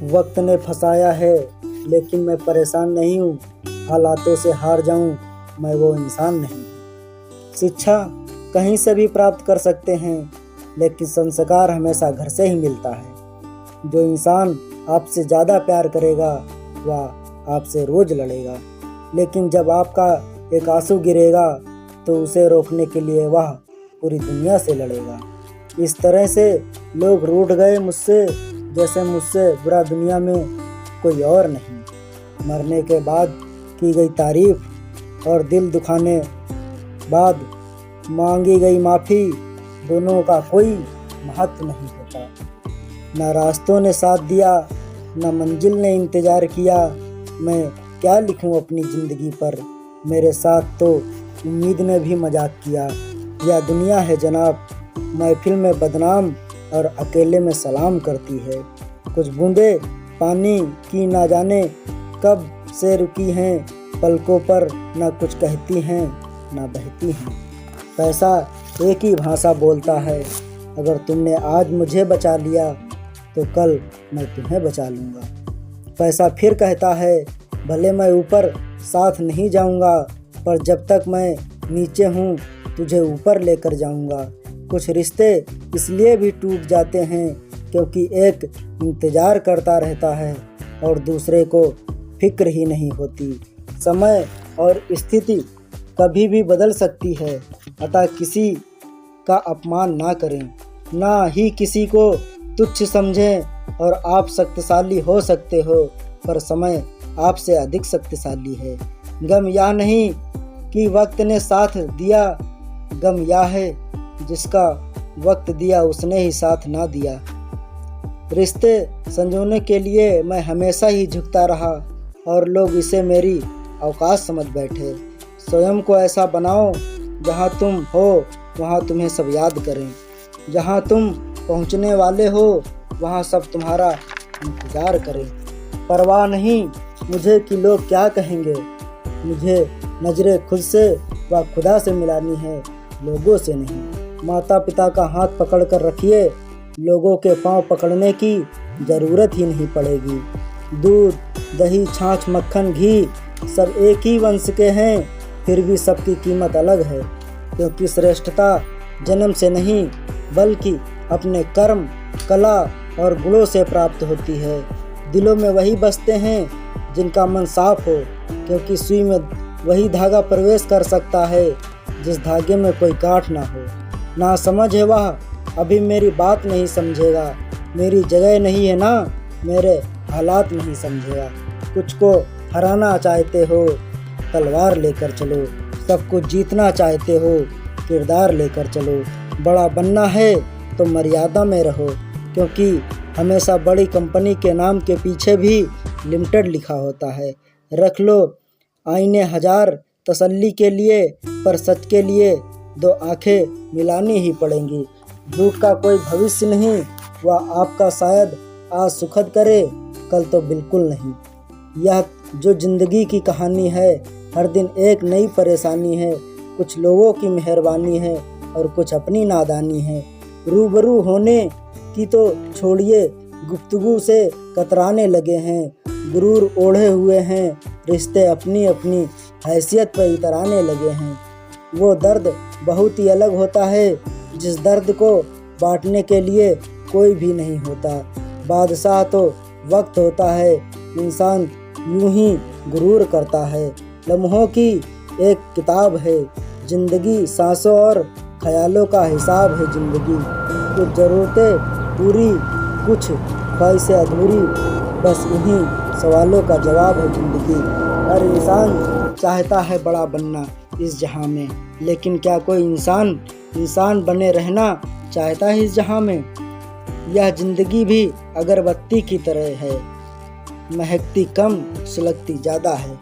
वक्त ने फंसाया है लेकिन मैं परेशान नहीं हूँ। हालातों से हार जाऊँ मैं वो इंसान नहीं। शिक्षा कहीं से भी प्राप्त कर सकते हैं लेकिन संस्कार हमेशा घर से ही मिलता है। जो इंसान आपसे ज़्यादा प्यार करेगा वह आपसे रोज़ लड़ेगा, लेकिन जब आपका एक आंसू गिरेगा तो उसे रोकने के लिए वह पूरी दुनिया से लड़ेगा। इस तरह से लोग रूठ गए मुझसे जैसे मुझसे बुरा दुनिया में कोई और नहीं। मरने के बाद की गई तारीफ और दिल दुखाने बाद मांगी गई माफ़ी, दोनों का कोई महत्व नहीं होता। न रास्तों ने साथ दिया न मंजिल ने इंतज़ार किया। मैं क्या लिखूं अपनी ज़िंदगी पर, मेरे साथ तो उम्मीद ने भी मजाक किया। यह दुनिया है जनाब, महफिल में बदनाम और अकेले में सलाम करती है। कुछ बूंदे पानी की ना जाने कब से रुकी हैं, पलकों पर ना कुछ कहती हैं ना बहती हैं। पैसा एक ही भाषा बोलता है, अगर तुमने आज मुझे बचा लिया तो कल मैं तुम्हें बचा लूँगा। पैसा फिर कहता है भले मैं ऊपर साथ नहीं जाऊँगा, पर जब तक मैं नीचे हूँ तुझे ऊपर लेकर जाऊँगा। कुछ रिश्ते इसलिए भी टूट जाते हैं क्योंकि एक इंतज़ार करता रहता है और दूसरे को फिक्र ही नहीं होती। समय और स्थिति कभी भी बदल सकती है, अतः किसी का अपमान ना करें, ना ही किसी को तुच्छ समझें। और आप शक्तिशाली हो सकते हो पर समय आपसे अधिक शक्तिशाली है। गम यह नहीं कि वक्त ने साथ दिया, गम यह है जिसका वक्त दिया उसने ही साथ ना दिया। रिश्ते संजोने के लिए मैं हमेशा ही झुकता रहा और लोग इसे मेरी औकात समझ बैठे। स्वयं को ऐसा बनाओ जहाँ तुम हो वहाँ तुम्हें सब याद करें, जहाँ तुम पहुँचने वाले हो वहाँ सब तुम्हारा इंतज़ार करें। परवाह नहीं मुझे कि लोग क्या कहेंगे, मुझे नज़रें खुद से व खुदा से मिलानी है, लोगों से नहीं। माता पिता का हाथ पकड़ कर रखिए, लोगों के पांव पकड़ने की ज़रूरत ही नहीं पड़ेगी। दूध दही छाछ मक्खन घी सब एक ही वंश के हैं, फिर भी सबकी कीमत अलग है, क्योंकि श्रेष्ठता जन्म से नहीं बल्कि अपने कर्म कला और गुणों से प्राप्त होती है। दिलों में वही बसते हैं जिनका मन साफ हो, क्योंकि सुई में वही धागा प्रवेश कर सकता है जिस धागे में कोई गांठ ना हो। ना समझ है वह अभी मेरी बात नहीं समझेगा, मेरी जगह नहीं है ना मेरे हालात नहीं समझेगा। कुछ को हराना चाहते हो तलवार लेकर चलो, सब कुछ जीतना चाहते हो किरदार लेकर चलो। बड़ा बनना है तो मर्यादा में रहो, क्योंकि हमेशा बड़ी कंपनी के नाम के पीछे भी लिमिटेड लिखा होता है। रख लो आईने हजार तसल्ली के लिए, पर सच के लिए दो आंखें मिलानी ही पड़ेंगी। दुख का कोई भविष्य नहीं, वह आपका शायद आज सुखद करे कल तो बिल्कुल नहीं। यह जो जिंदगी की कहानी है, हर दिन एक नई परेशानी है। कुछ लोगों की मेहरबानी है और कुछ अपनी नादानी है। रूबरू होने की तो छोड़िए, गुफ्तगू से कतराने लगे हैं। गुरूर ओढ़े हुए हैं, रिश्ते अपनी अपनी हैसियत पर इतराने लगे हैं। वो दर्द बहुत ही अलग होता है जिस दर्द को बांटने के लिए कोई भी नहीं होता। बादशाह तो वक्त होता है, इंसान यूं ही गुरूर करता है। लम्हों की एक किताब है ज़िंदगी, सांसों और ख्यालों का हिसाब है ज़िंदगी। कुछ ज़रूरतें पूरी कुछ ख्वाहिशें अधूरी, बस इन्हीं सवालों का जवाब है ज़िंदगी। हर इंसान चाहता है बड़ा बनना इस जहां में, लेकिन क्या कोई इंसान बने रहना चाहता है इस जहां में? यह ज़िंदगी भी अगरबत्ती की तरह है, महकती कम सुलगती ज़्यादा है।